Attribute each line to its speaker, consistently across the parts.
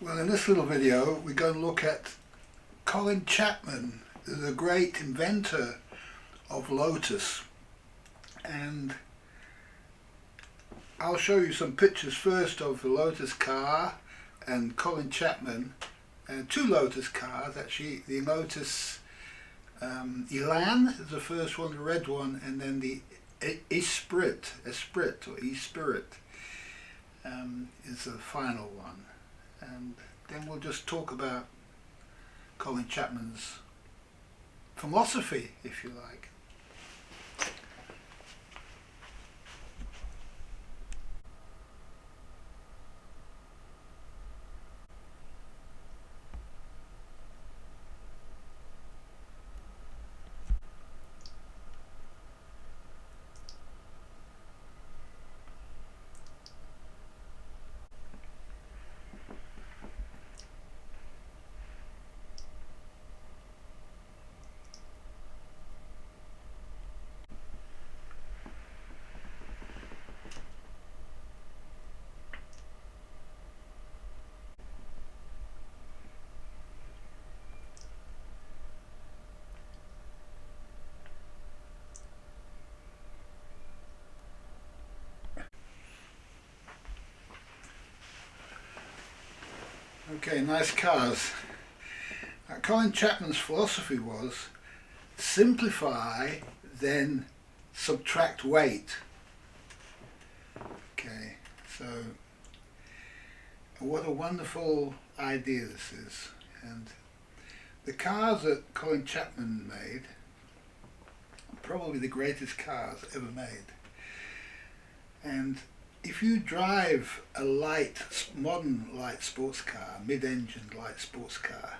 Speaker 1: Well, in this little video we're going to look at Colin Chapman, the great inventor of Lotus, and I'll show you some pictures first of the Lotus car and Colin Chapman, two Lotus cars actually. The Lotus Elan is the first one, the red one, and then the Esprit is the final one. And then we'll just talk about Colin Chapman's philosophy, if you like. Okay, nice cars. Colin Chapman's philosophy was simplify, then subtract weight. Okay, so what a wonderful idea this is. And the cars that Colin Chapman made are probably the greatest cars ever made. And if you drive a modern light sports car, mid-engine light sports car,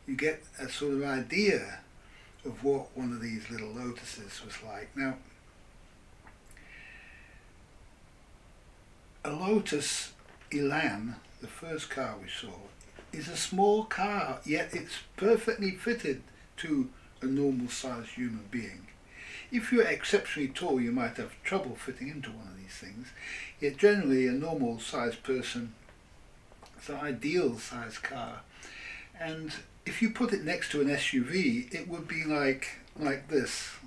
Speaker 1: you get a sort of idea of what one of these little Lotuses was like. Now, a Lotus Elan, the first car we saw, is a small car, yet it's perfectly fitted to a normal sized human being. If you're exceptionally tall, you might have trouble fitting into one of these things. Yet generally a normal sized person, it's an ideal sized car. And if you put it next to an SUV, it would be like this,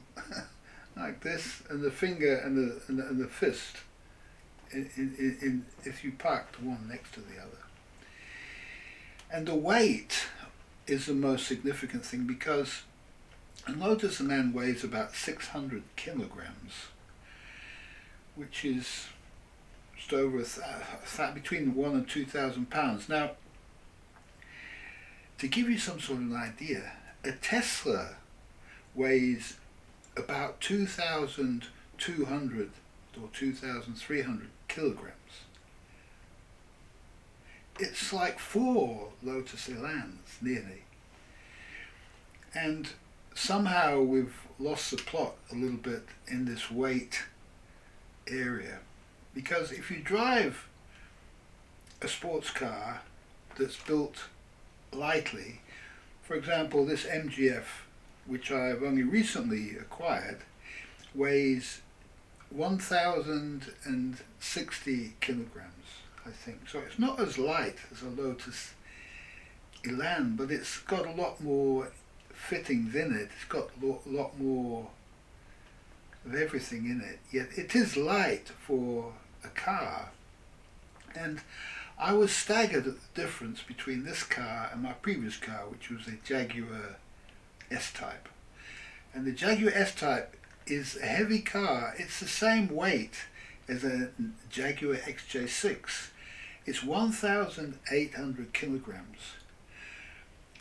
Speaker 1: like this, and the finger and the fist, if you parked one next to the other. And the weight is the most significant thing, because a Lotus Elan weighs about 600 kilograms, which is just over between 1,000 and 2,000 pounds. Now, to give you some sort of an idea, a Tesla weighs about 2,200 or 2,300 kilograms. It's like 4 Lotus Elans, nearly. And somehow we've lost the plot a little bit in this weight area, because if you drive a sports car that's built lightly, for example this MGF, which I've only recently acquired, weighs 1,060 kilograms, I think. So it's not as light as a Lotus Elan, but it's got a lot more fittings in it. It's got a lot more of everything in it, yet it is light for a car. And I was staggered at the difference between this car and my previous car, which was a Jaguar S-Type. And the Jaguar S-Type is a heavy car. It's the same weight as a Jaguar XJ6. It's 1,800 kilograms.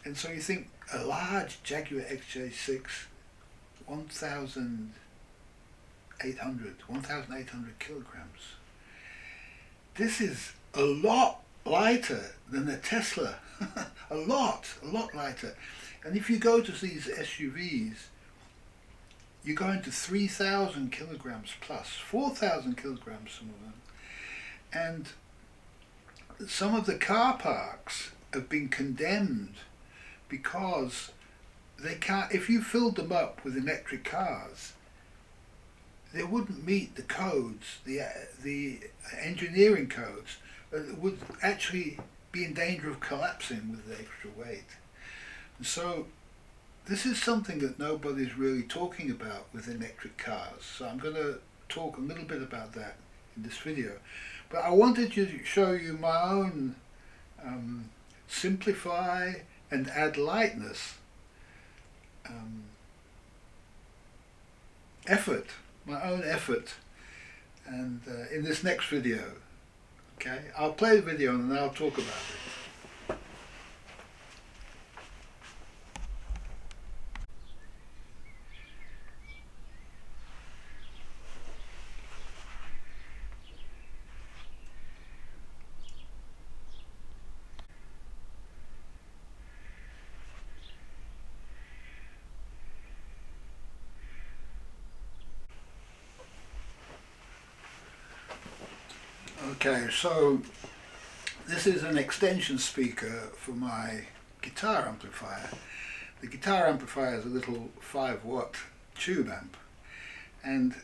Speaker 1: And so you think, a large Jaguar XJ6, 1,800 kilograms. This is a lot lighter than a Tesla. a lot lighter. And if you go to these SUVs, you go into 3,000 kilograms plus, 4,000 kilograms, some of them. And some of the car parks have been condemned because they can't, if you filled them up with electric cars, they wouldn't meet the codes, the engineering codes would actually be in danger of collapsing with the extra weight. And so this is something that nobody's really talking about with electric cars. So I'm going to talk a little bit about that in this video. But I wanted to show you my own simplify and add lightness effort, my own effort, and in this next video. Okay, I'll play the video and then I'll talk about it. Okay, so this is an extension speaker for my guitar amplifier. The guitar amplifier is a little 5-watt tube amp, and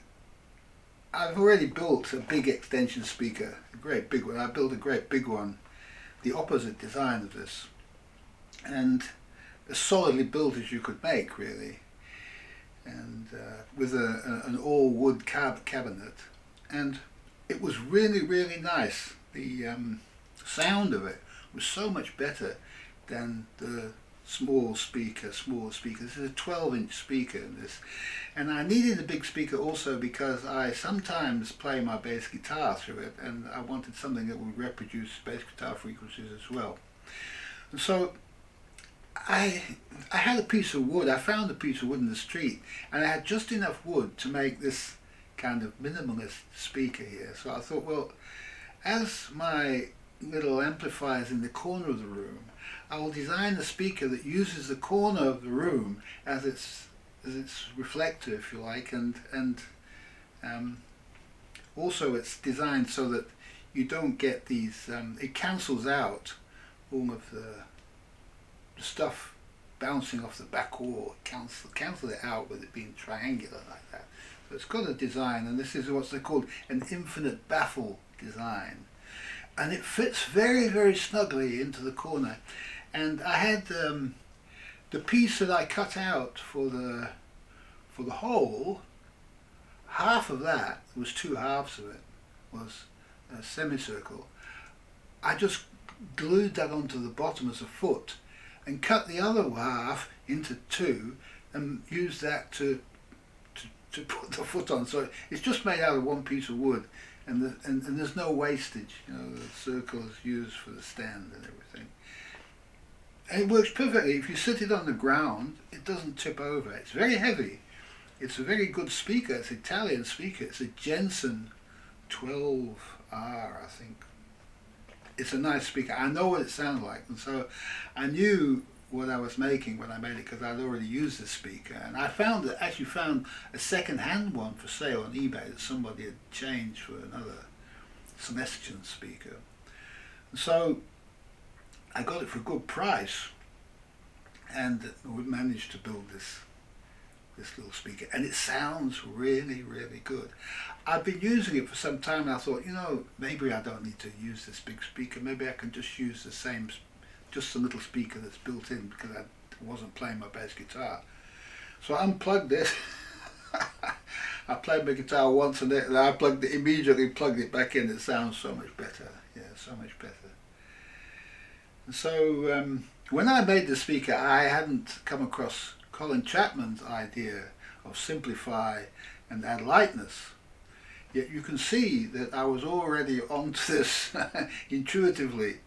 Speaker 1: I've already built a big extension speaker, a great big one. I built a great big one, the opposite design of this, and as solidly built as you could make, really, and with an all wood cabinet, and it was really, really nice. The sound of it was so much better than the smaller speaker. This is a 12-inch speaker in this, and I needed a big speaker also because I sometimes play my bass guitar through it, and I wanted something that would reproduce bass guitar frequencies as well. And so I had a piece of wood. I found a piece of wood in the street, and I had just enough wood to make this kind of minimalist speaker here. So I thought, well, as my little amplifier is in the corner of the room, I will design a speaker that uses the corner of the room as its reflector, if you like, and also it's designed so that you don't get these. It cancels out all of the stuff bouncing off the back wall. It cancels it out with it being triangular like that. So it's got a design, and this is what's called an infinite baffle design, and it fits very, very snugly into the corner. And I had the piece that I cut out for the hole. Half of that, there was 2 halves of it, was a semicircle. I just glued that onto the bottom as a foot and cut the other half into 2 and used that to put the foot on. So it's just made out of one piece of wood, and there's no wastage. You know, the circle is used for the stand and everything. And it works perfectly. If you sit it on the ground, it doesn't tip over. It's very heavy. It's a very good speaker. It's an Italian speaker. It's a Jensen 12R, I think. It's a nice speaker. I know what it sounds like, and so I knew what I was making when I made it because I'd already used this speaker. And I actually found a second-hand one for sale on eBay that somebody had changed for another Semestian speaker. And so I got it for a good price, and we managed to build this little speaker, and it sounds really, really good. I've been using it for some time, and I thought, you know, maybe I don't need to use this big speaker. Maybe I can just use the same, just a little speaker that's built in, because I wasn't playing my bass guitar. So I unplugged it. I played my guitar once, and I immediately plugged it back in. It sounds so much better. Yeah, so much better. And so when I made the speaker, I hadn't come across Colin Chapman's idea of simplify and add lightness. Yet you can see that I was already onto this intuitively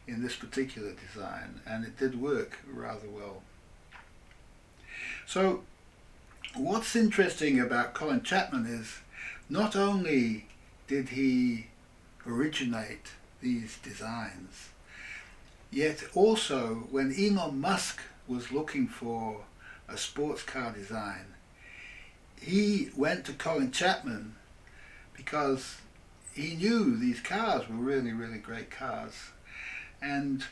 Speaker 1: in this particular design, and it did work rather well. So what's interesting about Colin Chapman is not only did he originate these designs, yet also when Elon Musk was looking for a sports car design, he went to Colin Chapman because he knew these cars were really, really great cars. And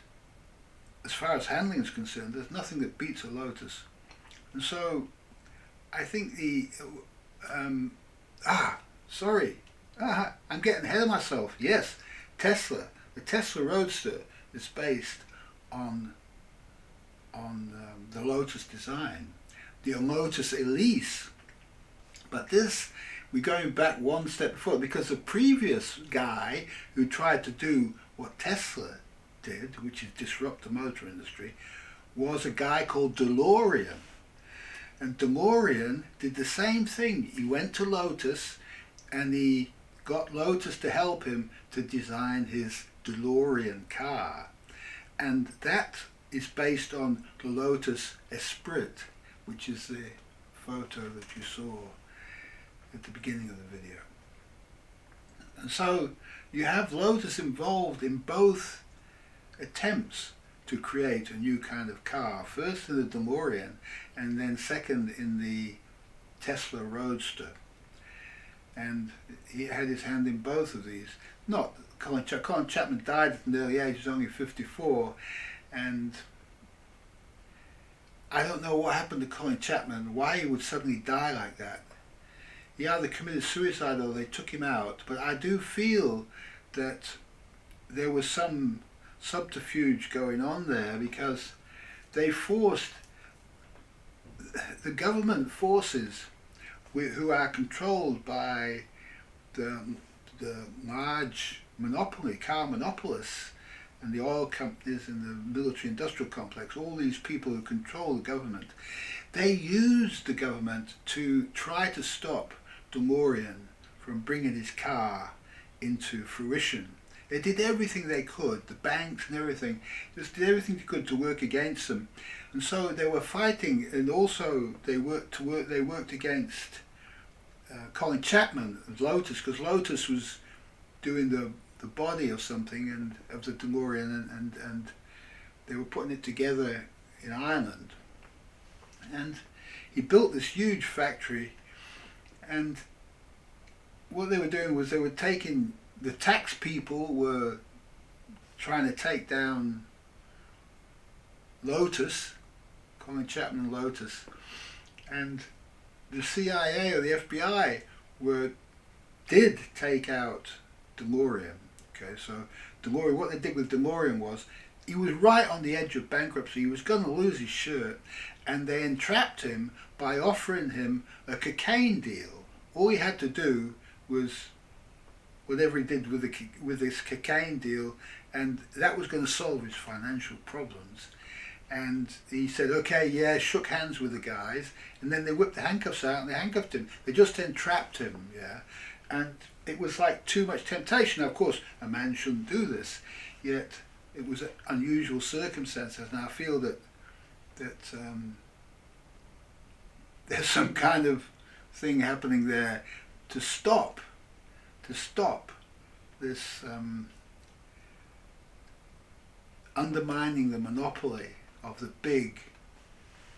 Speaker 1: as far as handling is concerned, there's nothing that beats a Lotus. And so I think I'm getting ahead of myself. Yes, Tesla, The Tesla Roadster is based on the Lotus design, the Lotus Elise. But this, we're going back one step before, because the previous guy who tried to do what Tesla did, which is disrupt the motor industry, was a guy called Delorean. And Delorean did the same thing. He went to Lotus and he got Lotus to help him to design his DeLorean car. And that is based on the Lotus Esprit, which is the photo that you saw at the beginning of the video. And so you have Lotus involved in both attempts to create a new kind of car, first in the DeLorean and then second in the Tesla Roadster. And he had his hand in both of these. Not Colin Chapman died at an early age, he was only 54, and I don't know what happened to Colin Chapman, why he would suddenly die like that. He either committed suicide or they took him out, but I do feel that there was some subterfuge going on there, because they forced the government forces who are controlled by the large monopoly, car monopolists, and the oil companies and the military industrial complex, all these people who control the government, they used the government to try to stop DeLorean from bringing his car into fruition. They did everything they could, the banks and everything, just did everything they could to work against them. And so they were fighting, and also they worked against Colin Chapman of Lotus, because Lotus was doing the body of something and of the DeLorean, and they were putting it together in Ireland. And he built this huge factory, and what they were doing was they were taking, the tax people were trying to take down Lotus, Colin Chapman and Lotus, and the CIA or the FBI did take out DeLorean. Okay, so DeLorean, what they did with DeLorean was, he was right on the edge of bankruptcy, he was going to lose his shirt, and they entrapped him by offering him a cocaine deal. All he had to do was whatever he did with this cocaine deal, and that was going to solve his financial problems. And he said, okay, yeah, shook hands with the guys, and then they whipped the handcuffs out and they handcuffed him. They just entrapped him, yeah. And it was like too much temptation. Now, of course, a man shouldn't do this, yet it was unusual circumstances. And I feel that there's some kind of thing happening there to stop this undermining the monopoly of the big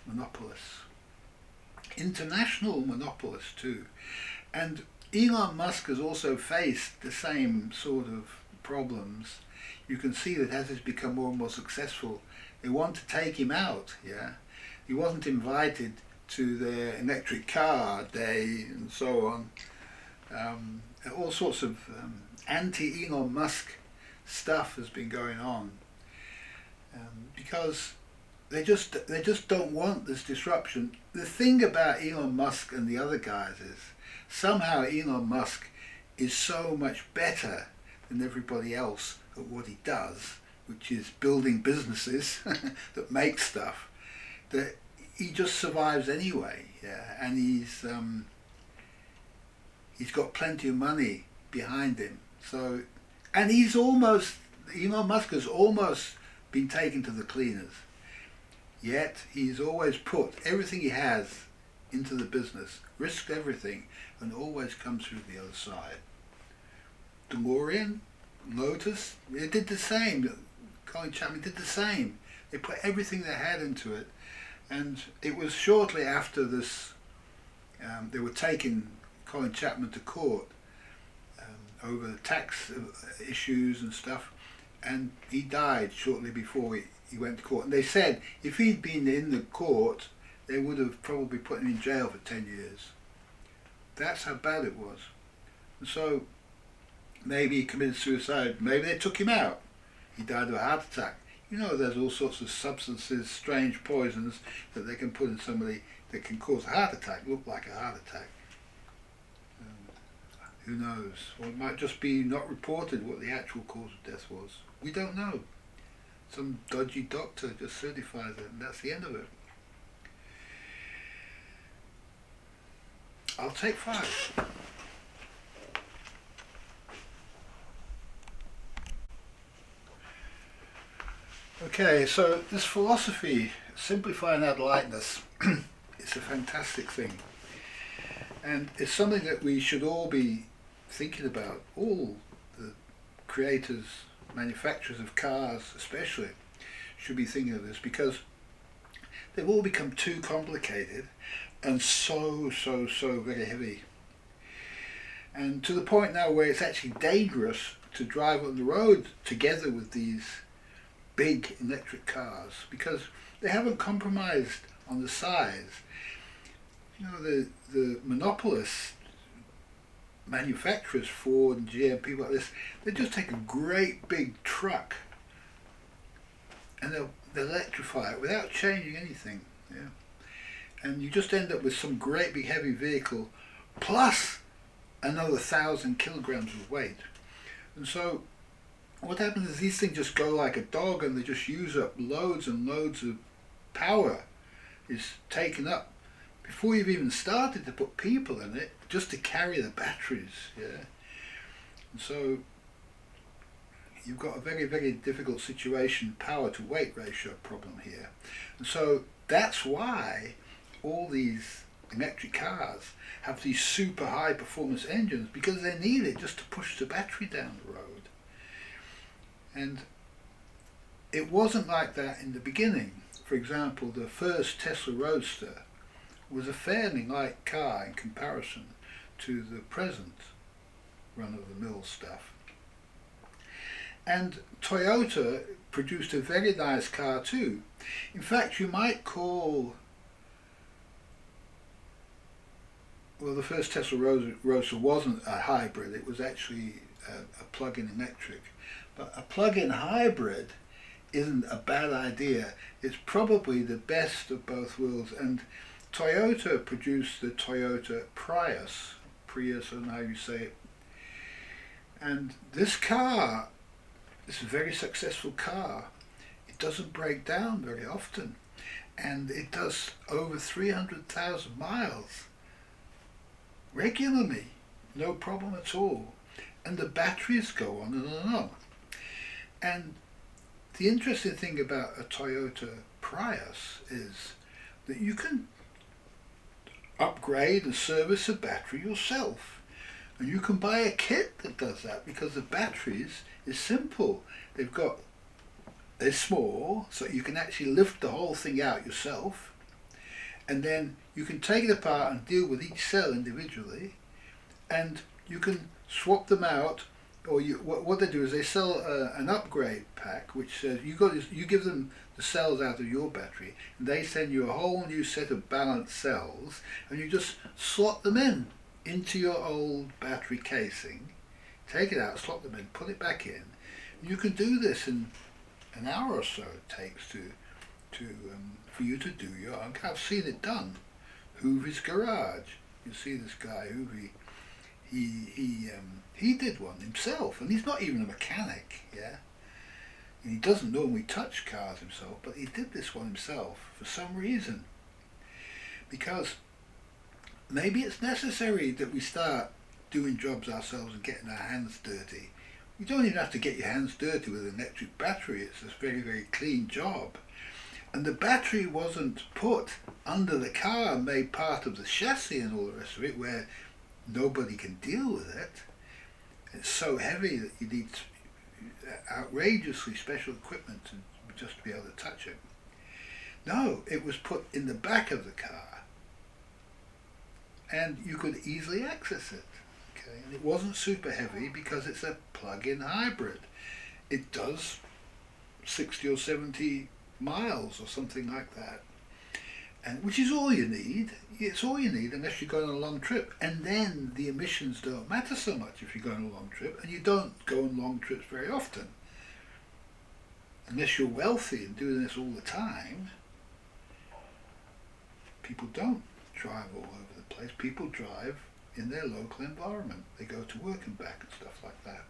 Speaker 1: monopolists, international monopolists too. And Elon Musk has also faced the same sort of problems. You can see that as he's become more and more successful, they want to take him out, yeah. He wasn't invited to their electric car day and so on. All sorts of anti-Elon Musk stuff has been going on, because they just don't want this disruption. The thing about Elon Musk and the other guys is somehow Elon Musk is so much better than everybody else at what he does, which is building businesses that make stuff, that he just survives anyway, yeah. And he's got plenty of money behind him. So, and Elon Musk has almost been taken to the cleaners. Yet he's always put everything he has into the business, risked everything, and always comes through the other side. DeLorean, Lotus, they did the same. Colin Chapman did the same. They put everything they had into it, and it was shortly after this they were taking Colin Chapman to court over the tax issues and stuff, and he died shortly before he went to court. And they said if he'd been in the court, they would have probably put him in jail for 10 years. That's how bad it was. And so maybe he committed suicide, maybe they took him out. he died of a heart attack. You know, there's all sorts of substances, strange poisons that they can put in somebody that can cause a heart attack, look like a heart attack. Who knows? Or it might just be not reported what the actual cause of death was. We don't know. Some dodgy doctor just certifies it, and that's the end of it. I'll take 5. Okay, so this philosophy, simplifying out lightness, it's a fantastic thing. And it's something that we should all be thinking about. All the creators, manufacturers of cars especially, should be thinking of this, because they've all become too complicated and so very heavy. And to the point now where it's actually dangerous to drive on the road together with these big electric cars, because they haven't compromised on the size. You know, the monopolists, manufacturers, Ford and GM, people like this, they just take a great big truck and they'll electrify it without changing anything. Yeah? And you just end up with some great big heavy vehicle plus another 1,000 kilograms of weight. And so what happens is these things just go like a dog, and they just use up loads and loads of power is taken up before you've even started to put people in it, just to carry the batteries. Yeah. And so you've got a very difficult situation, power to weight ratio problem here. And so that's why all these electric cars have these super high performance engines, because they need it just to push the battery down the road. And it wasn't like that in the beginning. For example, the first Tesla Roadster was a fairly light car in comparison to the present run-of-the-mill stuff. And Toyota produced a very nice car too. In fact, you might call, well, the first Tesla Roadster wasn't a hybrid, it was actually a plug-in electric. But a plug-in hybrid isn't a bad idea. It's probably the best of both worlds. And Toyota produced the Toyota Prius, I don't know how you say it. And this car is a very successful car. It doesn't break down very often. And it does over 300,000 miles regularly, no problem at all. And the batteries go on and on and on. And the interesting thing about a Toyota Prius is that you can upgrade and service a battery yourself. And you can buy a kit that does that, because the batteries is simple. They're small, so you can actually lift the whole thing out yourself. And then you can take it apart and deal with each cell individually. And you can swap them out. Or what they do is they sell an upgrade pack, which says you give them the cells out of your battery, and they send you a whole new set of balanced cells, and you just slot them into your old battery casing, take it out, slot them in, put it back in. And you can do this in an hour or so. It takes for you to do your own. I've seen it done. Hoovy's Garage. You see this guy Hoovy. He did one himself, and he's not even a mechanic, yeah? And he doesn't normally touch cars himself, but he did this one himself for some reason. Because maybe it's necessary that we start doing jobs ourselves and getting our hands dirty. You don't even have to get your hands dirty with an electric battery. It's a very clean job. And the battery wasn't put under the car and made part of the chassis and all the rest of it, where nobody can deal with it. It's so heavy that you need outrageously special equipment just to be able to touch it. No, it was put in the back of the car, and you could easily access it. Okay, and it wasn't super heavy because it's a plug-in hybrid. It does 60 or 70 miles or something like that, and which is all you need. It's all you need unless you're going on a long trip, and then the emissions don't matter so much if you're going on a long trip, and you don't go on long trips very often. unless you're wealthy and doing this all the time, people don't drive all over the place. People drive in their local environment. They go to work and back and stuff like that.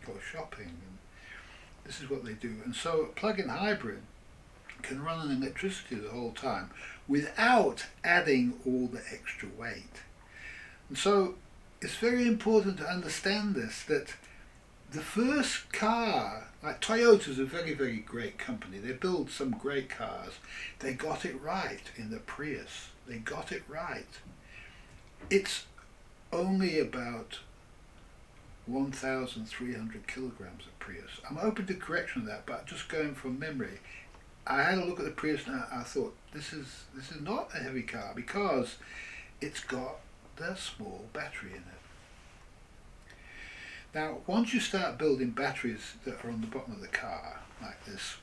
Speaker 1: Go shopping, and this is what they do. And so a plug-in hybrid can run on electricity the whole time without adding all the extra weight. And so it's very important to understand this, that the first car, like Toyota's a very, very great company. They build some great cars. They got it right in the Prius. They got it right. It's only about 1,300 kilograms of Prius. I'm open to correction of that, but just going from memory, I had a look at the Prius and I thought, this is not a heavy car because it's got the small battery in it. Now, once you start building batteries that are on the bottom of the car, like this,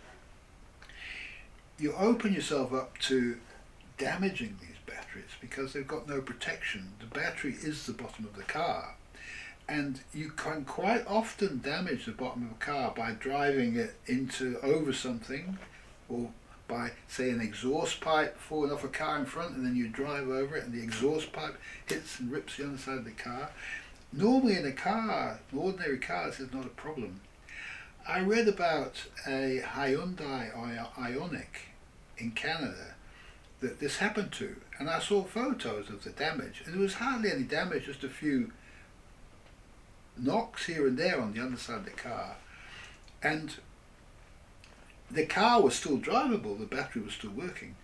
Speaker 1: you open yourself up to damaging these batteries because they've got no protection. The battery is the bottom of the car. And you can quite often damage the bottom of a car by driving it over something, or by, say, an exhaust pipe falling off a car in front, and then you drive over it and the exhaust pipe hits and rips the underside of the car. Normally in a car, an ordinary car, this is not a problem. I read about a Hyundai Ioniq in Canada that this happened to, and I saw photos of the damage, and there was hardly any damage, just a few knocks here and there on the underside of the car, and the car was still drivable, the battery was still working,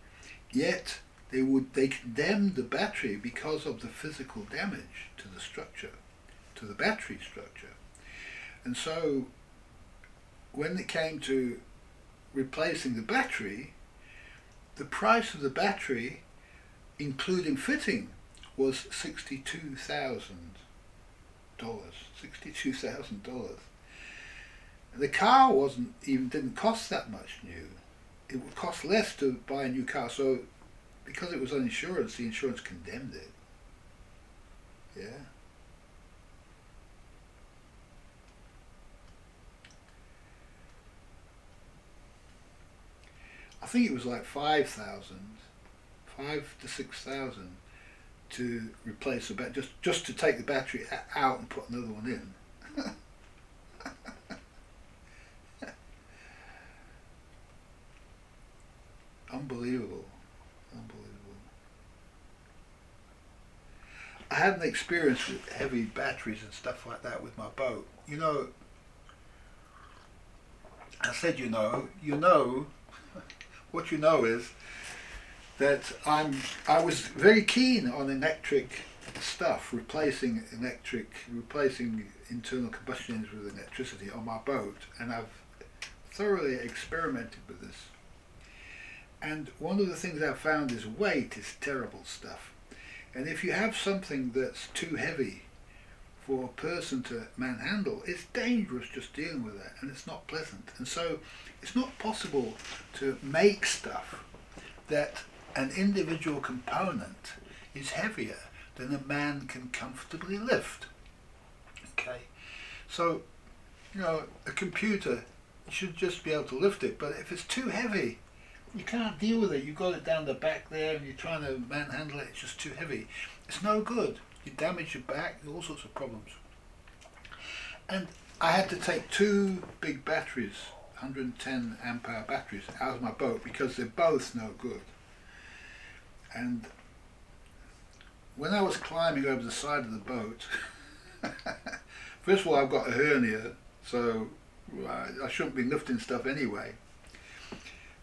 Speaker 1: yet they condemned the battery because of the physical damage to the structure, to the battery structure. And so when it came to replacing the battery, the price of the battery, including fitting, was $62,000. $62,000. The car didn't cost that much new. It would cost less to buy a new car. So because it was on insurance, the insurance condemned it. Yeah. I think it was like 5,000 to 6,000 to replace the battery, just to take the battery out and put another one in. Unbelievable. I had an experience with heavy batteries and stuff like that with my boat. You know, I said what you know is that I was very keen on electric stuff, replacing internal combustion engines with electricity on my boat, and I've thoroughly experimented with this. And one of the things I've found is weight is terrible stuff. And if you have something that's too heavy for a person to manhandle, it's dangerous just dealing with it, and it's not pleasant. And so it's not possible to make stuff that an individual component is heavier than a man can comfortably lift. Okay, so a computer should just be able to lift it, but if it's too heavy, you can't deal with it. You've got it down the back there and you're trying to manhandle it, it's just too heavy. It's no good. You damage your back, all sorts of problems. And I had to take two big batteries, 110 amp hour batteries, out of my boat because they're both no good. And when I was climbing over the side of the boat, first of all, I've got a hernia, so I shouldn't be lifting stuff anyway.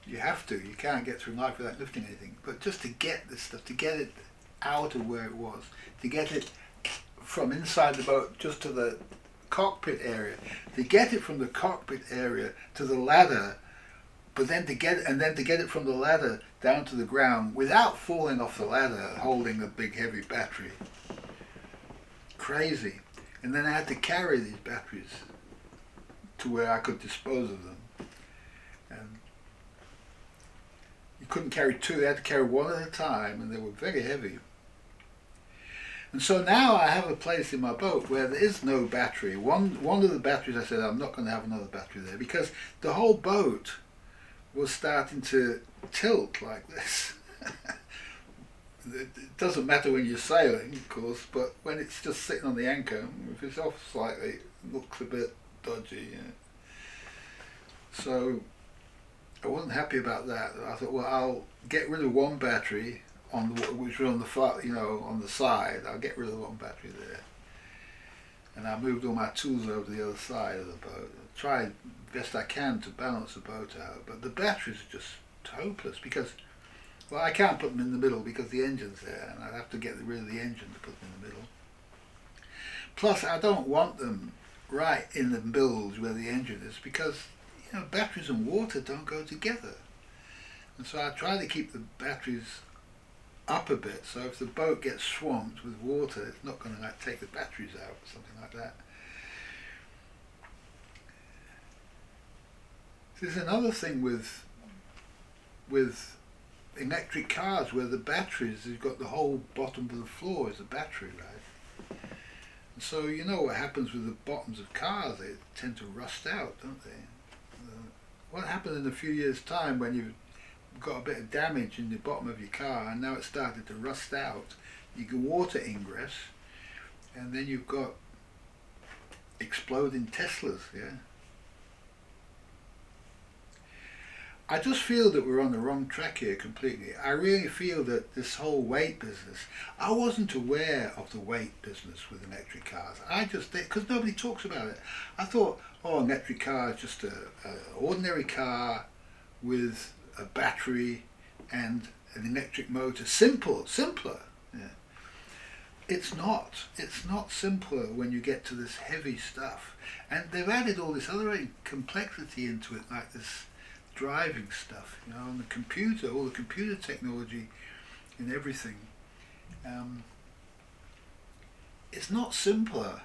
Speaker 1: You have to. You can't get through life without lifting anything. But just to get this stuff, to get it out of where it was, to get it from inside the boat just to the cockpit area, to get it from the cockpit area to the ladder, but then to get it from the ladder down to the ground without falling off the ladder, holding a big heavy battery. Crazy. And then I had to carry these batteries to where I could dispose of them. And you couldn't carry two, they had to carry one at a time, and they were very heavy. And so now I have a place in my boat where there is no battery. One of the batteries, I said I'm not going to have another battery there because the whole boat was starting to tilt like this. It doesn't matter when you're sailing, of course, but when it's just sitting on the anchor, if it's off slightly, it looks a bit dodgy. So I wasn't happy about that. I thought, well, I'll get rid of one battery which was on the far, on the side. I'll get rid of one battery there, and I moved all my tools over to the other side of the boat. I tried best I can to balance the boat out, but the batteries are just hopeless because, well, I can't put them in the middle because the engine's there, and I'd have to get rid of the engine to put them in the middle. Plus, I don't want them right in the bilge where the engine is because batteries and water don't go together. And so I try to keep the batteries up a bit, so if the boat gets swamped with water, it's not going to take the batteries out or something like that. There's another thing with electric cars where the batteries, you've got the whole bottom of the floor is a battery, right? And so you know what happens with the bottoms of cars, they tend to rust out, don't they? What happened in a few years' time when you've got a bit of damage in the bottom of your car and now it's started to rust out, you get water ingress, and then you've got exploding Teslas, yeah? I just feel that we're on the wrong track here completely. I really feel that this whole weight business, I wasn't aware of the weight business with electric cars. I just, because nobody talks about it. I thought, oh, an electric car is just an ordinary car with a battery and an electric motor. Simpler. Yeah. It's not simpler when you get to this heavy stuff. And they've added all this other complexity into it, like this driving stuff, and the computer, all the computer technology and everything. It's not simpler.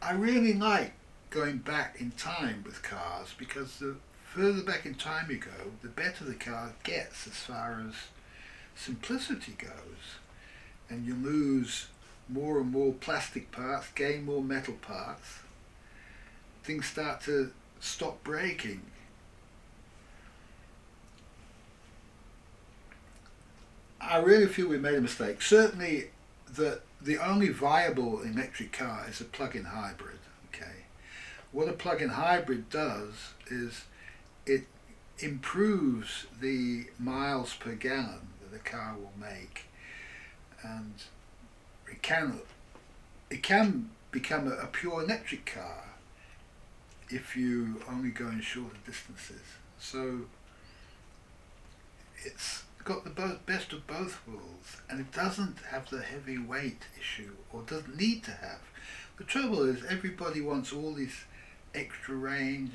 Speaker 1: I really like going back in time with cars because the further back in time you go, the better the car gets as far as simplicity goes. And you lose more and more plastic parts, gain more metal parts. Things start to stop breaking. I really feel we made a mistake. Certainly the only viable electric car is a plug-in hybrid. Okay, what a plug-in hybrid does is it improves the miles per gallon that a car will make, and it can become a pure electric car if you only go in shorter distances. So it's got the best of both worlds, and it doesn't have the heavy weight issue, or doesn't need to have. The trouble is everybody wants all these extra range.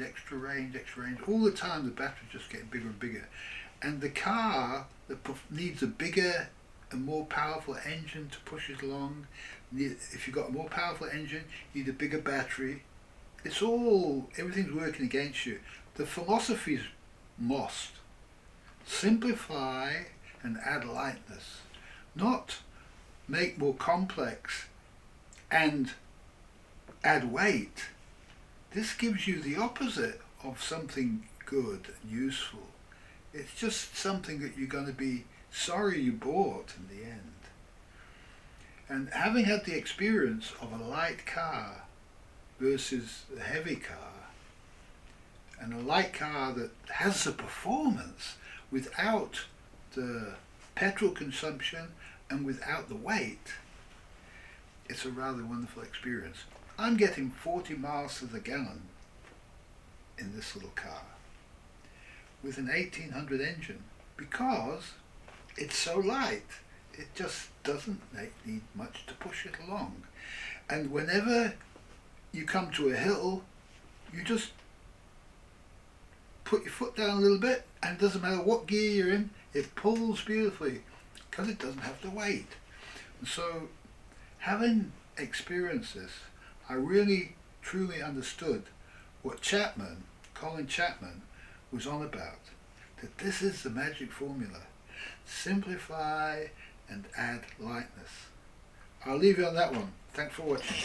Speaker 1: All the time the battery's just getting bigger and bigger, and the car that needs a bigger and more powerful engine to push it along. If you've got a more powerful engine, you need a bigger battery. Everything's working against you. The philosophy's lost. Simplify and add lightness. Not make more complex and add weight. This gives you the opposite of something good and useful. It's just something that you're going to be sorry you bought in the end. And having had the experience of a light car versus a heavy car, and a light car that has the performance without the petrol consumption and without the weight, it's a rather wonderful experience. I'm getting 40 miles to the gallon in this little car with an 1800 engine because it's so light. It just doesn't need much to push it along. And whenever you come to a hill, you just put your foot down a little bit, and it doesn't matter what gear you're in, it pulls beautifully because it doesn't have the weight. And so, having experienced this, I really truly understood what Colin Chapman was on about, that this is the magic formula. Simplify and add lightness. I'll leave you on that one. Thanks for watching.